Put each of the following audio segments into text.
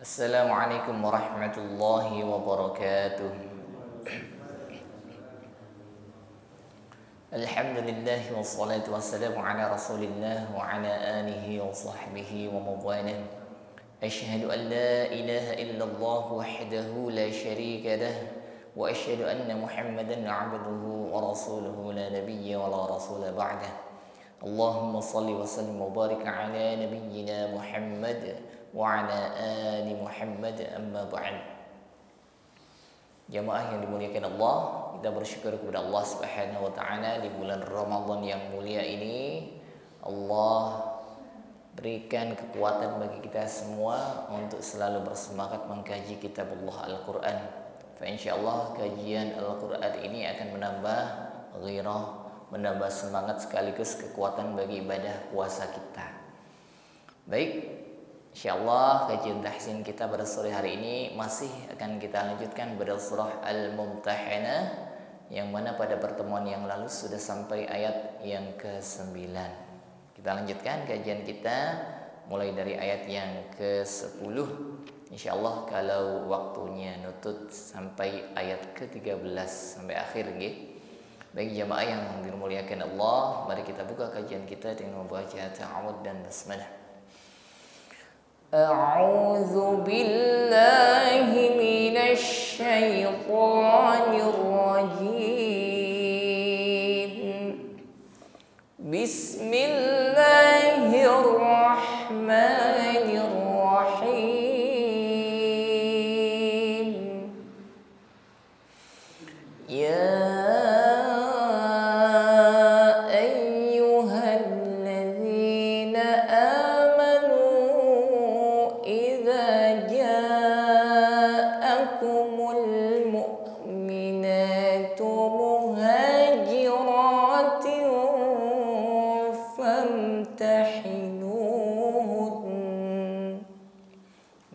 Assalamualaikum warahmatullahi wabarakatuh. Alhamdulillah wassalatu wassalamu ala rasulillah wa ala alihi wa sahbihi wa mawalah. Asyhadu an la ilaha illallah wahdahu la syarika lah wa asyhadu anna Muhammadan abduhu wa rasuluhu la nabiyya wa la rasula ba'dah. Allahumma salli wa sallim wa barik ala nabiyyina Muhammad wa ala ali Muhammad, amma ba'd. Jamaah yang dimuliakan Allah, kita bersyukur kepada Allah Subhanahu wa taala di bulan Ramadan yang mulia ini. Allah berikan kekuatan bagi kita semua untuk selalu bersemangat mengkaji kitab Allah Al-Qur'an. Fa insyaallah kajian Al-Qur'an ini akan menambah ghirah, menambah semangat sekaligus kekuatan bagi ibadah puasa kita. Baik, insyaallah kajian tahsin kita pada sore hari ini masih akan kita lanjutkan pada surah Al-Mumtahanah, yang mana pada pertemuan yang lalu sudah sampai ayat yang ke-9. Kita lanjutkan kajian kita mulai dari ayat yang ke-10. Insyaallah kalau waktunya nutut sampai ayat ke-13 sampai akhir nggih. Baik jamaah yang dimuliakan Allah, mari kita buka kajian kita dengan membaca ta'awudz dan basmalah. A'udzu billahi minasy syaithanir rajim. Bismillahirrahmanirrahim. Ya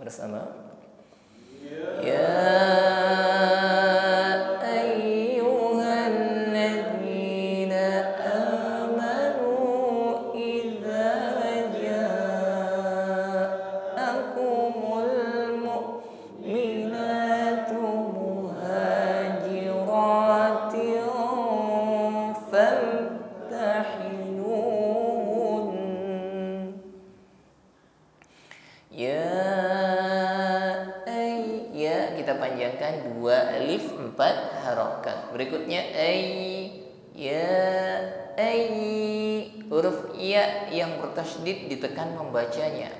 bersama. Ya ayyuhalladzina amanu idza ja'akumul mu'minatu muhajiratin famtahinuhun. Kita panjangkan 2 alif 4 harokat. Berikutnya huruf ya yang bertasydid ditekan membacanya.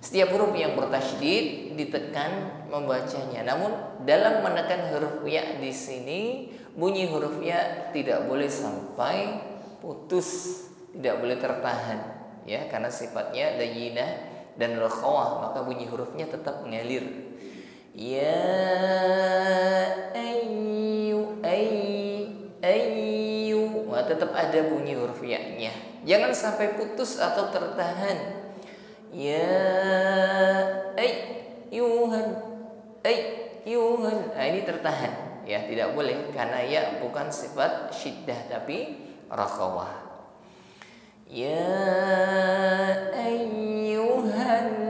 Setiap huruf yang bertasydid ditekan membacanya. Namun dalam menekan huruf ya di sini, bunyi huruf ya tidak boleh sampai putus, tidak boleh tertahan, ya, karena sifatnya layyinah dan rakhawah, maka bunyi hurufnya tetap mengalir. Ya ayyu, tetap ada bunyi huruf ya-nya. Jangan sampai putus atau tertahan. Ya ayyuhan. Nah, ini tertahan, ya, tidak boleh karena ya bukan sifat syiddah tapi rakhawah. Ya ayyuhan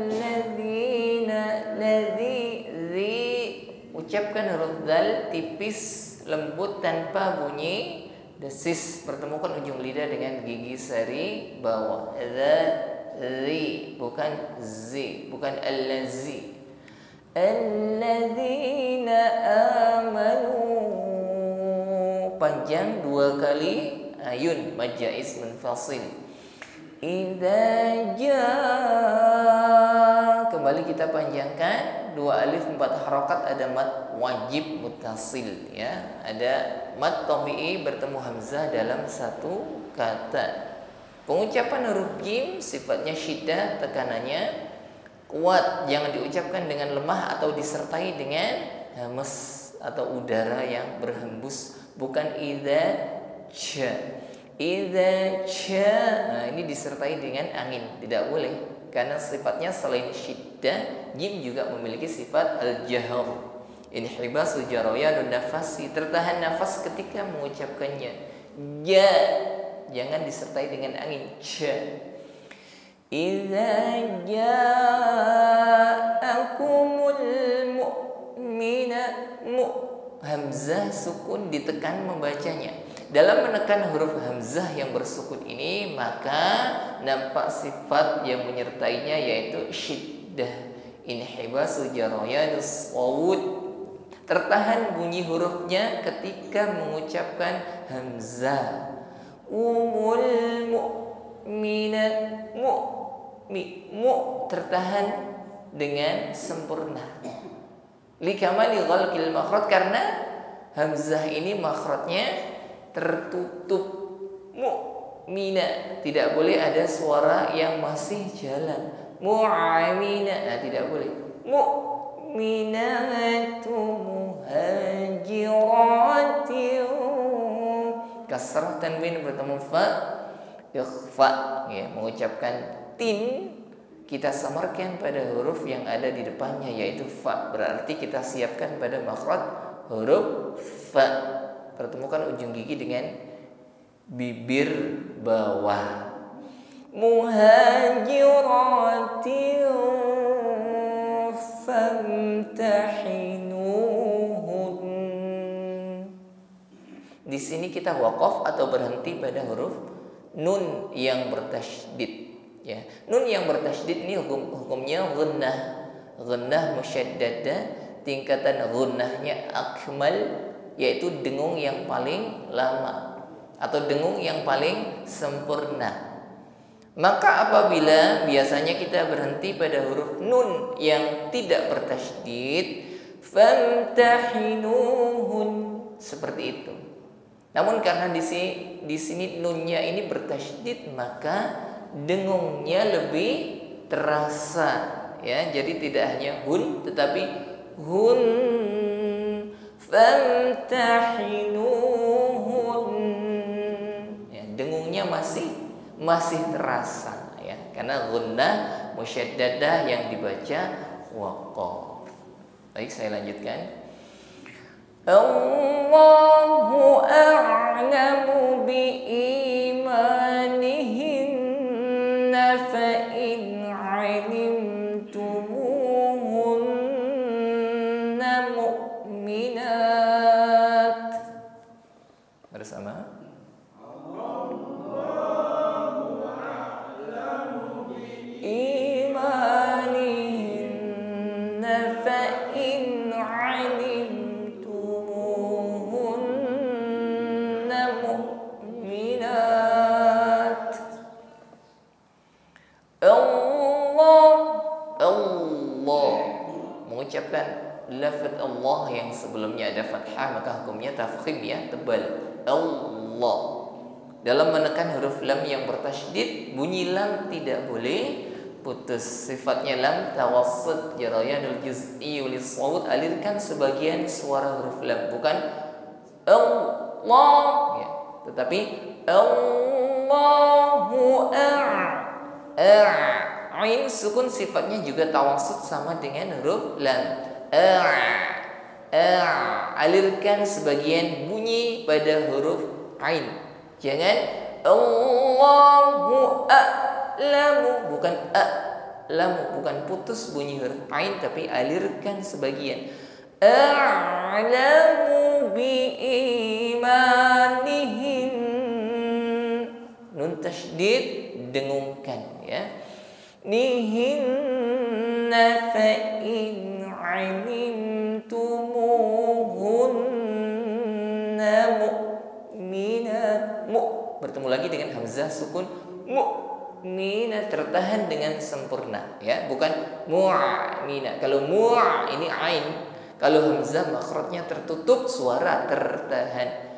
ucapkan huruf dzal tipis, lembut tanpa bunyi desis. Pertemukan ujung lidah dengan gigi sari bawah. Zi, bukan zi, bukan allazi. Alladzina amanu, panjang 2 kali ayun, mad jaiz munfasil. Idza jaa, kembali kita panjangkan 2 alif 4 harokat, ada mad wajib muttasil, ya, ada mad tabi'i bertemu hamzah dalam satu kata. Pengucapan huruf jim sifatnya syiddah, tekanannya kuat, jangan diucapkan dengan lemah atau disertai dengan hamas atau udara yang berhembus, bukan idza cha. Idza cha, nah ini disertai dengan angin, tidak boleh karena sifatnya selain syiddah, jim juga memiliki sifat al-jahr. Inhibasu jarayanun nafasi, tertahan nafas ketika mengucapkannya. Ja, jangan disertai dengan angin. Cha. Idza ja'akumul mu'mina hamzah sukun ditekan membacanya. Dalam menekan huruf hamzah yang bersukun ini, maka nampak sifat yang menyertainya yaitu syiddah, inhibasu jarayanus shawud, tertahan bunyi hurufnya ketika mengucapkan hamzah. Umul mu'minat tertahan dengan sempurna. Likamali ghalqil makhraj, karena hamzah ini makhrajnya tertutup. Mu'mina, tidak boleh ada suara yang masih jalan. Mu'amina, tidak boleh. Mu'minatu muhajiratin, kasrah tanwin bertemu fa, ikhfa, ya, mengucapkan tin kita samarkan pada huruf yang ada di depannya yaitu fa, berarti kita siapkan pada makhraj huruf fa. Pertemukan ujung gigi dengan bibir bawah. Muhajiratin famtahinuhun. Di sini kita waqaf atau berhenti pada huruf nun yang bertasydid, ya. Nun yang bertasydid ini hukumnya gunnah. Gunnah musyaddadah, tingkatan gunnahnya akmal, yaitu dengung yang paling lama atau dengung yang paling sempurna. Maka apabila biasanya kita berhenti pada huruf nun yang tidak bertasydid, famtahinuhun, seperti itu. Namun karena di sini nunnya ini bertasydid, maka dengungnya lebih terasa, ya. Jadi tidak hanya hun tetapi hun, famtahinuhun, ya, dengungnya masih terasa, ya, karena gunnah musyaddadah yang dibaca waqaf. Baik, saya lanjutkan. Allahu a'lamu biimanihinna fa in 'alimtumuhunna mu'minat. Bersama. Allahu a'lamu biimanihinna fa in 'alimtumuhunna mu'minat. Allah mengucapkan lafaz Allah yang sebelumnya ada fathah, maka hukumnya tafkhim, ya, tebal. Allah. Dalam menekan huruf lam yang bertasydid, bunyi lam tidak boleh putus. Sifatnya lam tawassut, jarayanul juz'i lis shawud, alirkan sebagian suara huruf lam, bukan Allah, ya, tetapi Allahu Ain sukun sifatnya juga tawassut sama dengan huruf lam. Alirkan sebagian bunyi pada huruf ain. Jangan Allahu a'lamu, bukan a'lamu, bukan putus bunyi huruf ain tapi alirkan sebagian. A'lamu biimanihin, nun tasydid dengungkan, ya. Nihinna fa in 'alimtumuhunna mu'minat. Bertemu lagi dengan hamzah sukun mu'minat, tertahan dengan sempurna, ya, bukan mu'minat. Kalau ini ain, kalau hamzah makhrajnya tertutup, suara tertahan.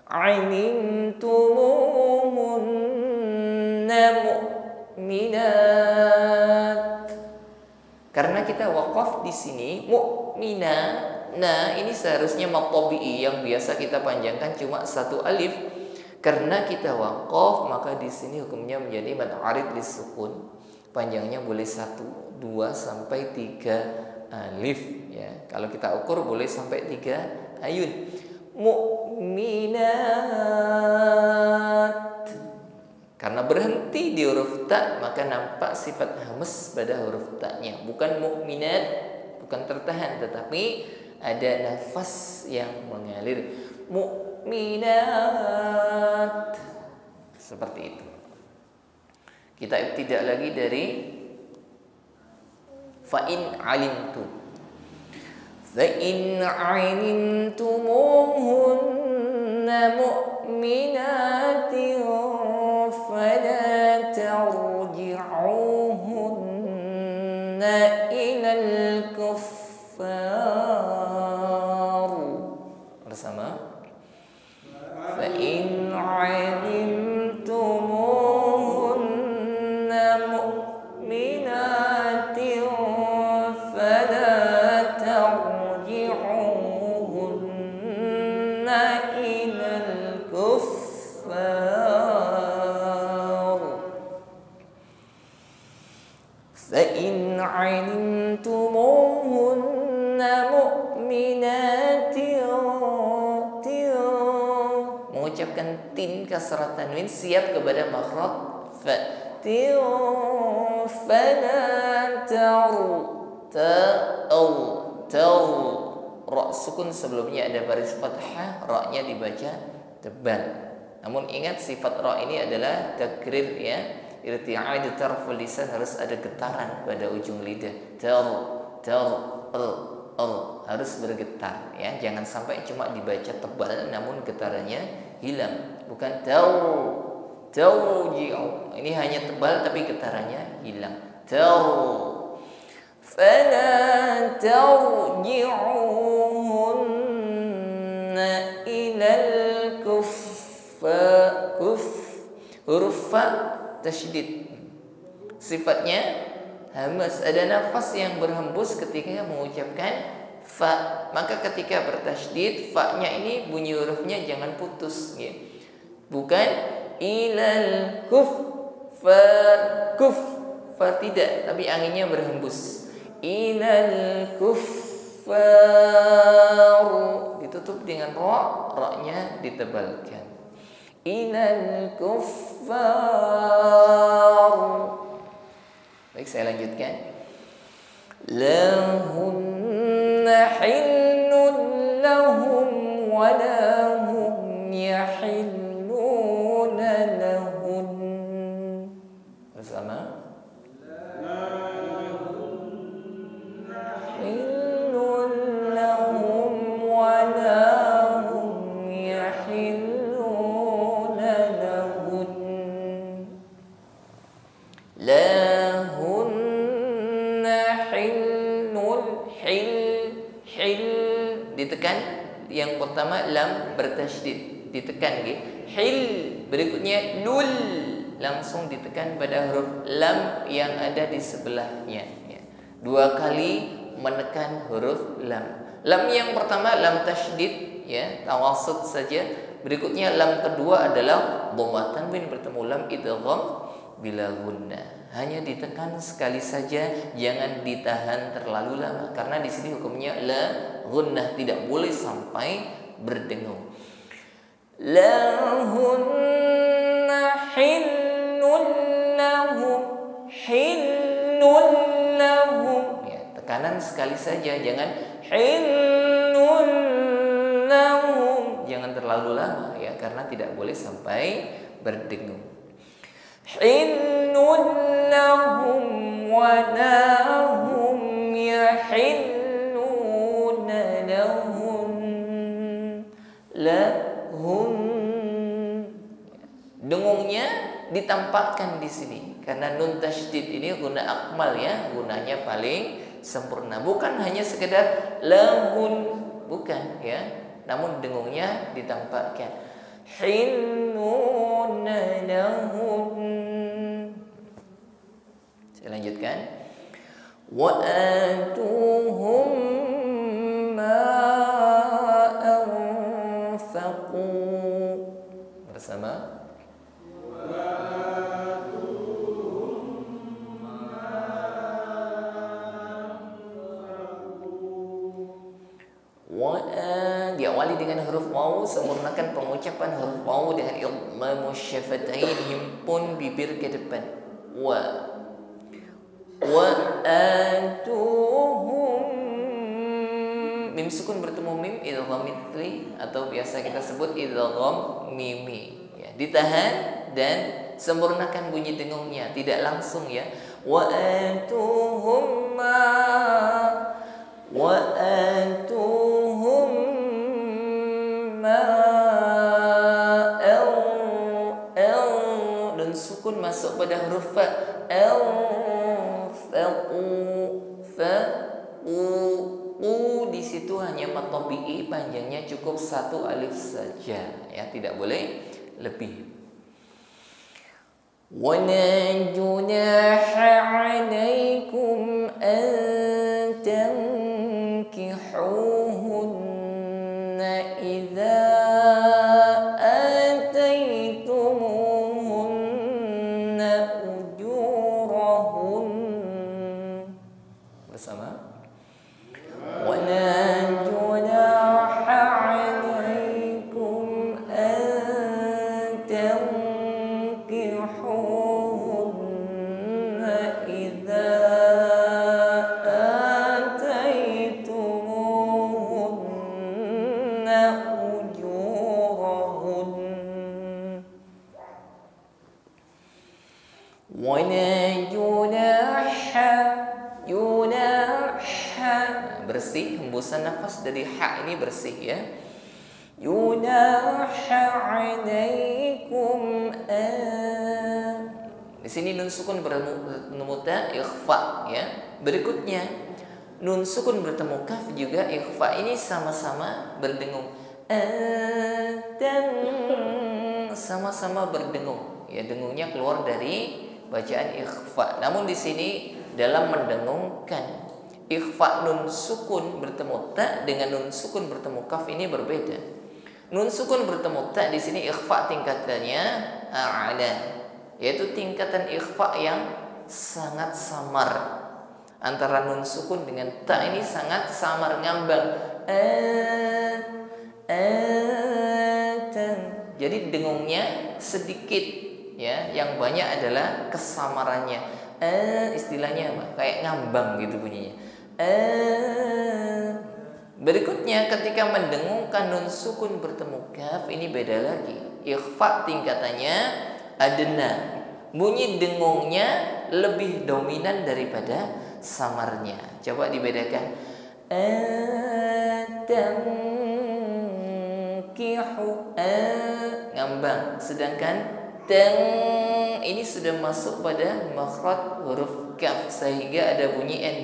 'alimtumuhunna mu'minat. Karena kita waqaf di sini mu'minat. Nah, ini seharusnya mad tabi'i yang biasa kita panjangkan cuma satu alif. Karena kita waqaf, maka di sini hukumnya menjadi mad arid lis sukun. Panjangnya boleh 1, 2 sampai 3 alif, ya. Kalau kita ukur boleh sampai 3 ayun. Mu'minat. Karena berhenti di huruf ta, maka nampak sifat hamas pada huruf ta-nya. Bukan mukminat, bukan tertahan, tetapi ada nafas yang mengalir. Mukminat, seperti itu. Kita tidak lagi dari fa'in alimtum. فإن علمتموهن مؤمنات فلا ترجعوهن إلى الكفار. Bersama. فإن علمتموهن مؤمنات فلا ترجعوهن إلى الكفار. فإن علمتموهن مؤمنات mengucapkan tin kasrah tanwin siap kepada makhraj fa. Fala ra sukun sebelumnya ada baris fathah, ra-nya dibaca tebal. Namun ingat sifat ra ini adalah takrir ya. Irti'ad tarful lisan, harus ada getaran pada ujung lidah. Harus bergetar ya. Jangan sampai cuma dibaca tebal namun getarannya hilang. Bukan tawji'u. Ini hanya tebal tapi getarannya hilang. فلا ترجعوهن إلى الكفار. Huruf fa tasydid, sifatnya hamas, ada nafas yang berhembus ketika mengucapkan fa. Maka ketika bertasydid, fa-nya ini bunyi hurufnya jangan putus ya. Bukan ilal kuffar, kuffar tidak, tapi anginnya berhembus. Ilal kuffar ditutup dengan ra, ra-nya ditebalkan. Ilal kuffar. Baik, saya lanjutkan. Lahunna hillun lahum wa lahum yahilluna lahun. Bersama. Ditekan yang pertama lam bertasydid, ditekan gitu. Hil berikutnya lul, langsung ditekan pada huruf lam yang ada di sebelahnya ya. Dua kali menekan huruf lam. Lam yang pertama lam tasydid ya, tawasud saja. Berikutnya lam kedua adalah dhamma tanwin bertemu lam idgham bila gunnah. Hanya ditekan sekali saja, jangan ditahan terlalu lama karena di sini hukumnya la gunnah, tidak boleh sampai berdengung. Lahunna hillun lahum, hillun lahum ya, tekanan sekali saja, jangan hillun lahum, jangan terlalu lama ya karena tidak boleh sampai berdengung. Hillun lahum wa lahum yahilluna lahun. Lahun, dengungnya ditampakkan di sini karena nun tasydid ini guna akmal ya, gunanya paling sempurna. Bukan hanya sekedar lahun, bukan ya, namun dengungnya ditampakkan. Hilluna lahun. Saya lanjutkan. Wa atuhum ma anfaqu. Bersama. Diawali dengan huruf waw, sempurnakan pengucapan huruf waw dengan idghamu syafatain, himpun bibir ke depan. Wa atuhum, mim sukun bertemu mim, idgham mithli, atau biasa kita sebut idgham mimi ya. Ditahan dan sempurnakan bunyi dengungnya, tidak langsung ya. Wa atuhum dan sukun masuk pada huruf fa. Di situ hanya mat tabi'i, panjangnya cukup 1 alif saja ya, tidak boleh lebih. Wa la junaha 'alaikum an tankihuhunna idza ataitumuhunna ujurahun. Bersama. Wa la junaha 'alaikum an tankihuhunna idza ataitumuhunna ujurahun. Wa la junaha, bersih, hembusan nafas dari ha ini bersih ya. Yunaha 'alaikum. Di sini nun sukun bertemu ta, ikhfa ya. Berikutnya nun sukun bertemu kaf juga ikhfa, ini sama-sama berdengung. Sama-sama berdengung ya, dengungnya keluar dari bacaan ikhfa. Namun di sini dalam mendengungkan, ikhfa nun sukun bertemu ta dengan nun sukun bertemu kaf ini berbeda. Nun sukun bertemu ta di sini ikhfa tingkatannya a'la, yaitu tingkatan ikhfa yang sangat samar. Antara nun sukun dengan ta ini sangat samar, ngambang. Jadi dengungnya sedikit ya, yang banyak adalah kesamarannya. Istilahnya apa? Kayak ngambang gitu bunyinya. Berikutnya ketika mendengungkan nun sukun bertemu kaf, ini beda lagi. Ikhfa tingkatannya adna, bunyi dengungnya lebih dominan daripada samarnya. Coba dibedakan. Tankihu, ngambang, sedangkan teng ini sudah masuk pada makhraj huruf kaf sehingga ada bunyi ng.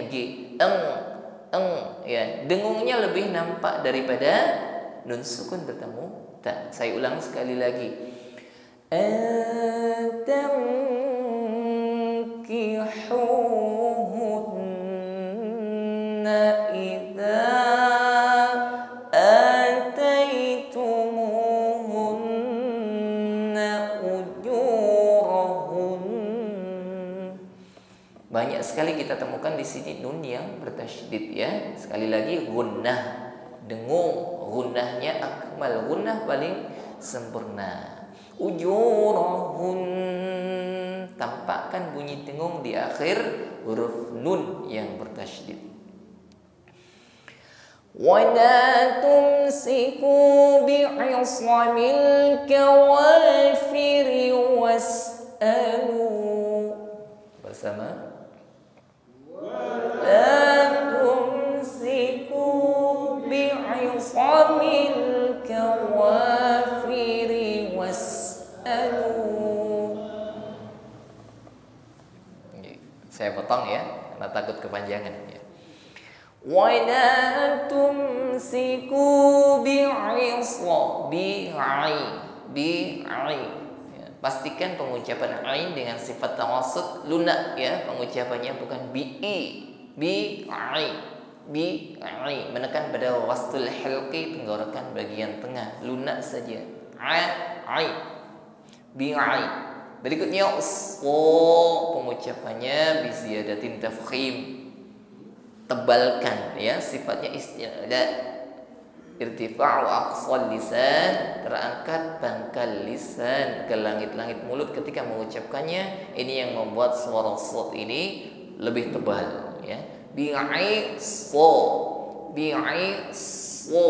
Ya, dengungnya lebih nampak daripada nun sukun bertemu ta. Saya ulang sekali lagi. Tankihuhunna idza ataitumuhunna ujurahun. Banyak sekali kita temukan di sini nun yang bertasydid ya. Sekali lagi gunnah, dengung, gunnahnya akmal, gunnah paling sempurna. Ujurahun, tampakkan bunyi dengung di akhir huruf nun yang bertasydid. Wa la tumsiku bi'isamil kawafiri was'alu. Bersama. La tumsiku bi'isamil kawafiri was'alu. Saya potong ya, karena takut kepanjangan ya. Wa la tumsiku bi'i. Pastikan pengucapan ain dengan sifat tawassut lunak ya, pengucapannya bukan bi'i. Menekan pada wastul halqi, tenggorokan bagian tengah, lunak saja. Bi'i. Berikutnya pengucapannya biziyadatin tafkhim, tebalkan ya, sifatnya isti'la. Irtifa'u aqsal lisan, terangkat pangkal lisan ke langit-langit mulut ketika mengucapkannya. Ini yang membuat suara shad ini lebih tebal, ya. Bi'i so, bi'i so.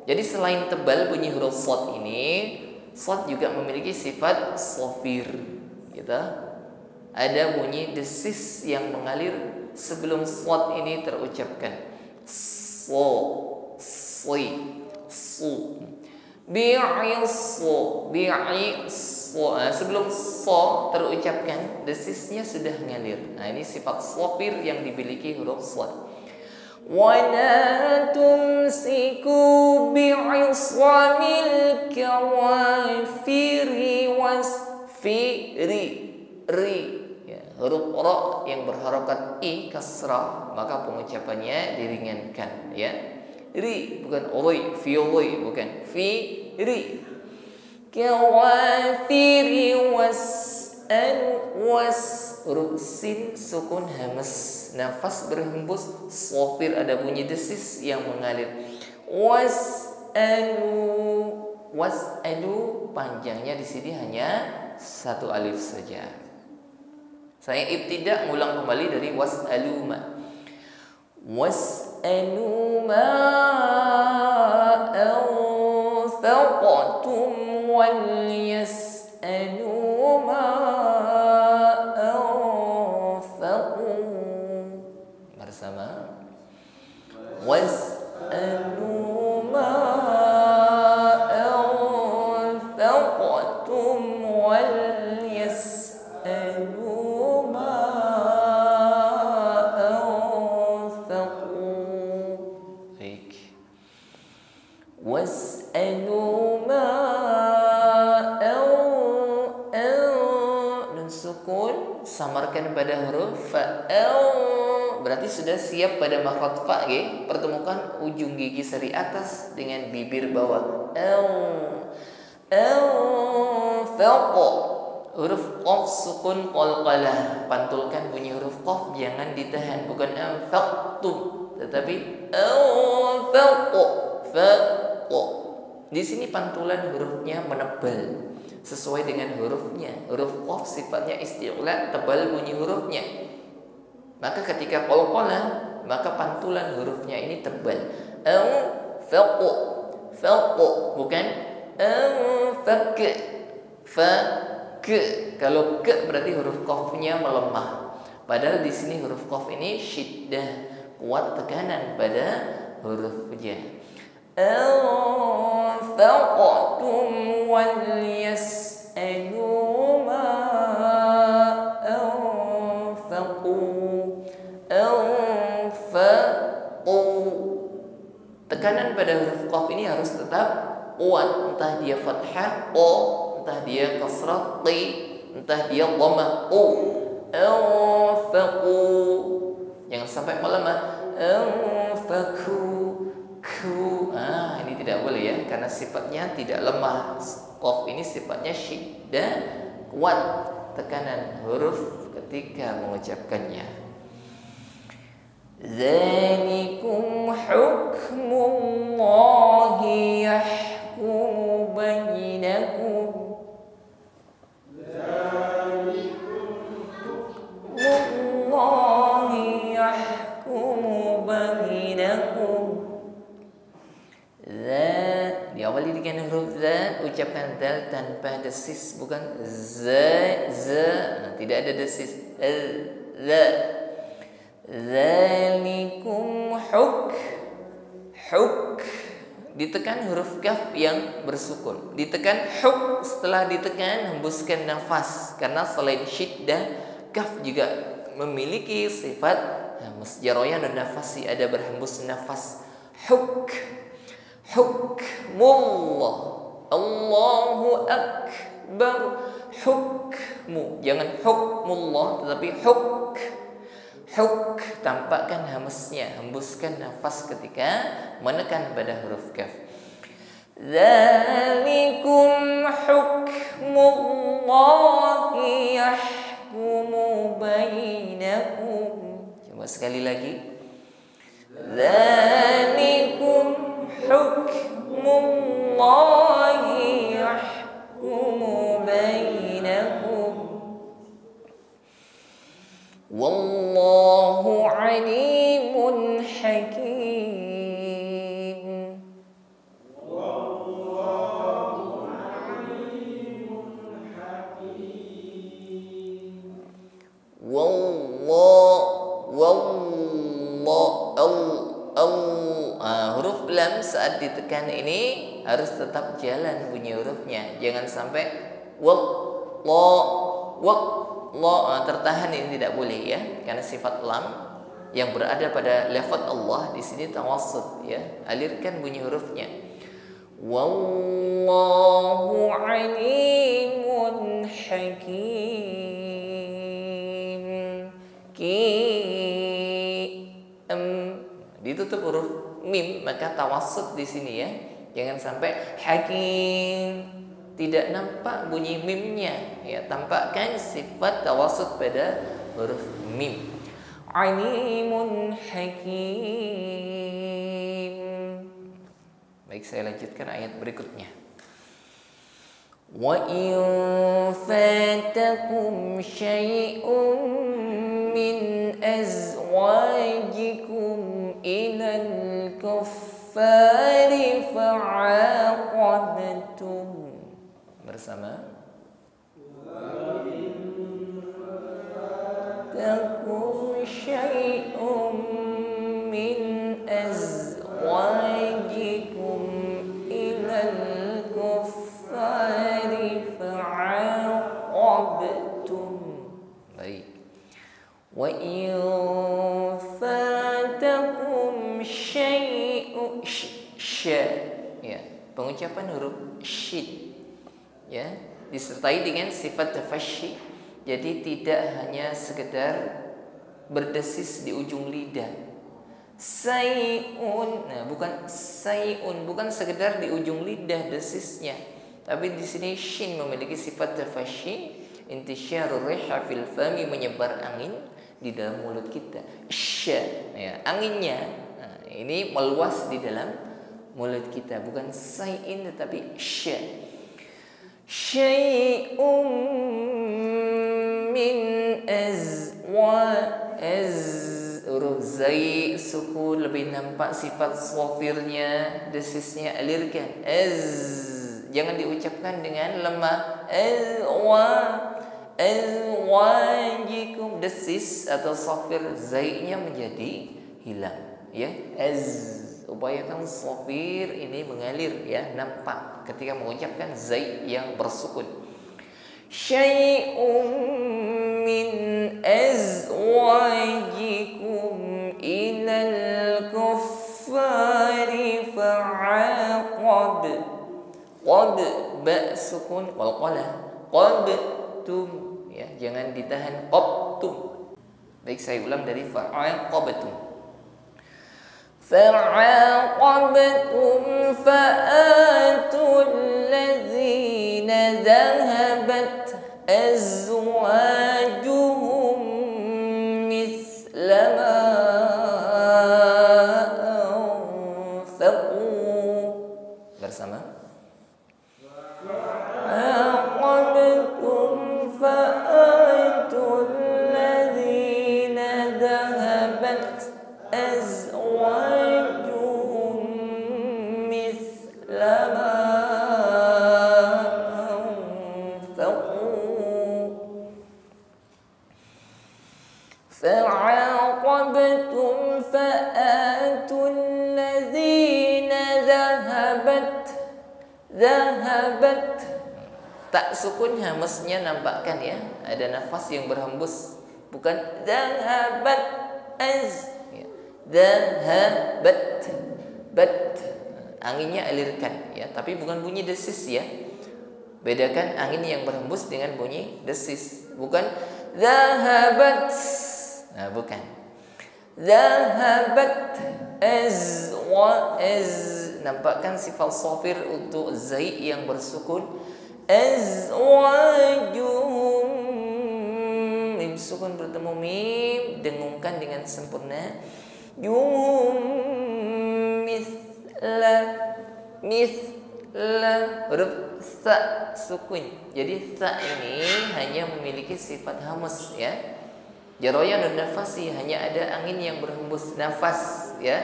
Jadi selain tebal bunyi huruf shad ini, shad juga memiliki sifat sofir, gitu. Ada bunyi desis yang mengalir sebelum shad ini terucapkan. So, soi, su. Bi'i so, bi'i so. Sebelum so terucapkan, desisnya sudah ngalir. Nah, ini sifat sofir yang dimiliki huruf shad. وَلَا تُمْسِكُوا بِعِصَمِ الْكَوَافِرِ وَاسْفِرِ ri, ya, huruf ra yang berharokat i kasrah, maka pengucapannya diringankan, ya. Ri bukan uri, fi uri bukan fi ri. Kawafiri was huruf sin sukun hamas, nafas berhembus, sofir ada bunyi desis yang mengalir. Was'alu panjangnya di sini hanya satu alif saja. Saya ibtidak ngulang kembali dari was'alu ma. Was'alu ma anfaqtum wal yas'alu ma anfaqu. Bersama. Was'alu ma anfaqtum wal yas'alu was'alu ma dan sukun samarkan pada huruf fa, berarti sudah siap pada makhraj fa, ya. Pertemukan ujung gigi seri atas dengan bibir bawah. Faqo, huruf qaf sukun qalqalah, pantulkan bunyi huruf qaf, jangan ditahan, bukan anfaqtum tetapi anfaqo. Di sini pantulan hurufnya menebal sesuai dengan hurufnya. Huruf qaf sifatnya isti'la, tebal bunyi hurufnya. Maka ketika qalqalah, maka pantulan hurufnya ini tebal. Faqu, bukan faq. Kalau ke berarti huruf qafnya melemah. Padahal di sini huruf qaf ini syiddah, kuat tekanan pada hurufnya. أنفقتم وليسألوا ما أنفقوا. Tekanan pada huruf qaf ini harus tetap kuat, entah dia fathah o, entah dia kasrah t, entah dia dhammah u. Anfaqu, jangan sampai melemah. Anfaqu. Ini tidak boleh, ya, karena sifatnya tidak lemah. Qaf ini sifatnya syiddah, kuat tekanan huruf ketika mengucapkannya. Dzalikum hukmullahi yahkumu bainakum. Dzalikum hukmullahi yahkumu bainakum. Diawali dengan huruf za, ucapkan dal tanpa desis, bukan za. Tidak ada desis. Za. Dzalikum huk. Ditekan huruf kaf yang bersukun. Ditekan huk, setelah ditekan hembuskan nafas, karena selain syiddah, kaf juga memiliki sifat musjaroyah dan nafasi, ada berhembus nafas. Hukmullah, Allahu akbar. Hukmu, jangan hukmullah tetapi huk. Tampakkan hamasnya, hembuskan nafas ketika menekan pada huruf kaf. Dzalikum hukmullahi yahkumu bainakum. Coba sekali lagi. Dzalikum ditekan ini harus tetap jalan bunyi hurufnya. Jangan sampai lo tertahan, ini tidak boleh ya. Karena sifat lam yang berada pada lafaz Allah di sini tawassut ya. Alirkan bunyi hurufnya. Wallahu alimun hakim. Ditutup huruf mim, maka tawassut di sini ya. Jangan sampai hakim, tidak nampak bunyi mimnya ya. Tampakkan sifat tawassut pada huruf mim. Alimun hakim. Baik, saya lanjutkan ayat berikutnya. Wa in fatakum syai'un min azwajikum ilal kuffari fa'aqabtum. Bersama. Takum syai'un min azwajikum ilal kuffari fa'aqabtum. Baik. Wa in fatakum syai'un ya, pengucapan huruf syin ya, disertai dengan sifat tafasyi. Jadi tidak hanya sekedar berdesis di ujung lidah. Sayun, nah bukan sayun, bukan sekedar di ujung lidah desisnya, tapi di sini shin memiliki sifat tafasyi, intisyarur riha fil fami, menyebar angin di dalam mulut kita. Ya, anginnya ini meluas di dalam mulut kita, bukan sayin tetapi syai'un min huruf zai sukun, lebih nampak sifat shafirnya, desisnya alirkan. Jangan diucapkan dengan lemah. Azwajikum, desis atau shafir zai-nya menjadi hilang ya. Upayakan shafir ini mengalir ya, nampak ketika mengucapkan zai yang bersukun. Syai'un min azwajikum ilal kuffari fa'aqab. Qad ba sukun qalqalah. Qabtum ya, jangan ditahan qabtum. Baik, saya ulang dari fa'aqabtum. فعاقبتم فآتوا الذين ذهبت أزواجهم مثل ما أنفقوا. Bersama. فعاقبتم فآتوا الذين ذهبت أزواجهم مثل ما أنفقوا. فعاقبتم فآتوا الذين ذهبت. Tak sukun hamasnya nampakkan ya, ada nafas yang berhembus, bukan dhahabat dhahabat bat, anginnya alirkan ya, tapi bukan bunyi desis ya. Bedakan angin yang berhembus dengan bunyi desis, bukan dhahabat. Nah, bukan dhahabat nampakkan sifat shafir untuk zai yang bersukun. Azwajuhum, mim sukun bertemu mim, dengungkan dengan sempurna. Misla huruf sa sukun. Jadi sa ini hanya memiliki sifat hamus ya. Jarayan dan nafasi, hanya ada angin yang berhembus nafas ya.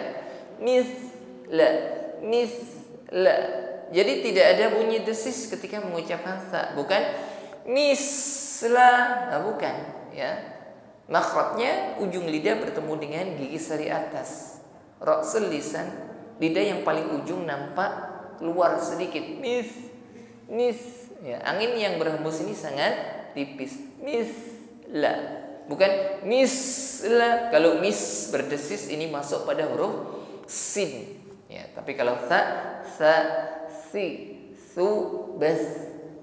Misla. Jadi tidak ada bunyi desis ketika mengucapkan sa, bukan misla, bukan ya. Makhrajnya ujung lidah bertemu dengan gigi sari atas. Ra'sul lisan lidah yang paling ujung nampak keluar sedikit. Mis. Ya, angin yang berhembus ini sangat tipis. Misla. Bukan misla. Kalau mis berdesis ini masuk pada huruf sin. Ya, tapi kalau sa, si, su, bas,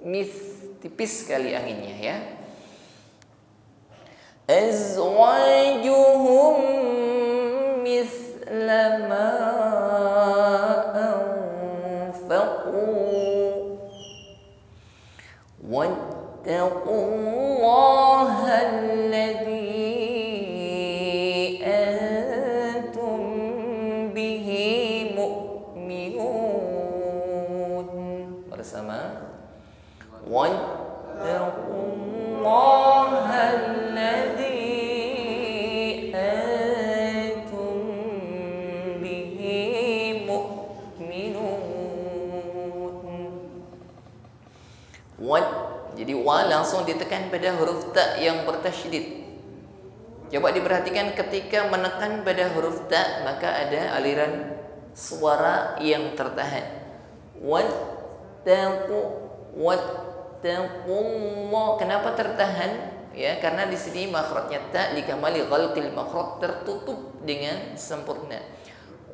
mis, tipis sekali anginnya ya. Azwajuhum misla ma anfaqu wattaqullaha alladhi antum bihi mu'minun. Bersama wattaqullaha alladhi antum bihi mu'minun. Jadi wa langsung ditekan pada huruf ta yang bertasydid. Coba diperhatikan ketika menekan pada huruf ta, maka ada aliran suara yang tertahan. Wattaqullah. Kenapa tertahan? Ya, karena di sini makhrajnya ta likamali ghalqil makhraj, tertutup dengan sempurna.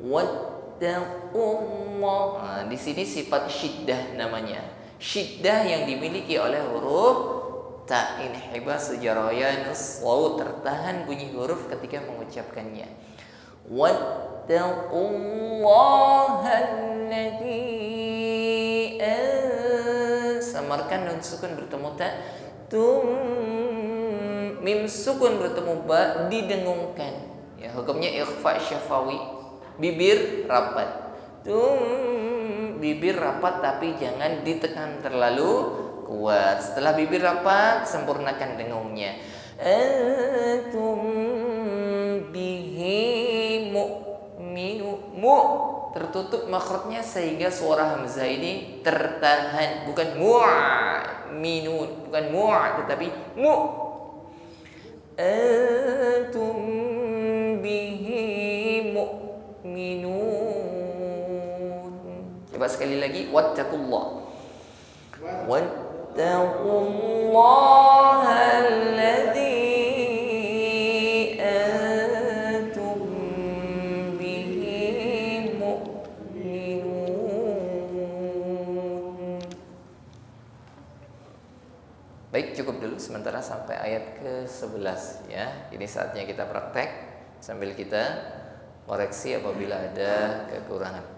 Wattaqullah. Nah, di sini sifat syiddah namanya. Syiddah yang dimiliki oleh huruf ta, inhibas jarayanus saut, tertahan bunyi huruf ketika mengucapkannya. Wattaqullaha alladhi, samarkan nun sukun bertemu ta, mim sukun bertemu ba, didengungkan. Ya, hukumnya ikhfa syafawi, bibir rapat. Bibir rapat tapi jangan ditekan terlalu kuat. Setelah bibir rapat, sempurnakan dengungnya. Antum bihi mu'minu. Tertutup makhrajnya sehingga suara hamzah ini tertahan. Bukan mu'minun, bukan tetapi mu. Antum bihi mu'minun. Coba sekali lagi, wattaqullah. Wattaqullaha alladhi antum bihi mu'minun. Baik, cukup dulu sementara sampai ayat ke-11 ya. Ini saatnya kita praktek sambil kita koreksi apabila ada kekurangan.